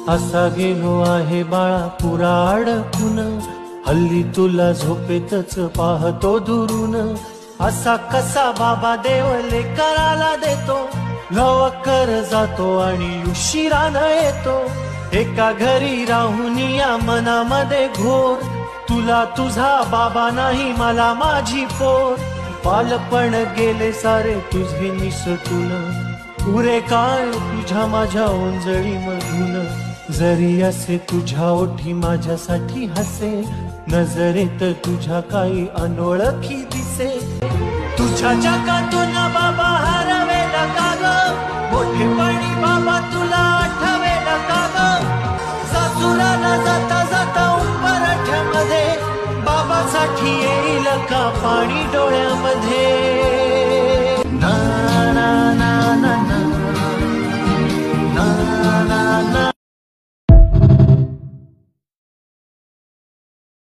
असा गेलो आहे बाळा पुरा अडकून, हल्ली तुला झोपेतच पाहतो दुरून। असा कसा बाबा देव लेकराला देतो, लवकर जातो आणि उशिरानं येतो। एका घरी राहून या मनामध्ये घोर, तुला तुझा बाबा नाही मला माझी पोर। बालपण गेले सारे तुझे निसटून, उरे काय तुझ्या माझ्या ओंजळी मधून। जरी असे तुझ्या ओठी माझ्यासाठी हसे, नजरेत तुझ्या काही अनोळखी दिसे। तुझ्या जगातून बाबा हरवेला का ग, मोठेपणी बाबा तुला आठवेला का ग। सासुराला जाता जाता उंबरठ्यामध्ये, बाबासाठी येईल का पाणी डोळ्यामध्ये।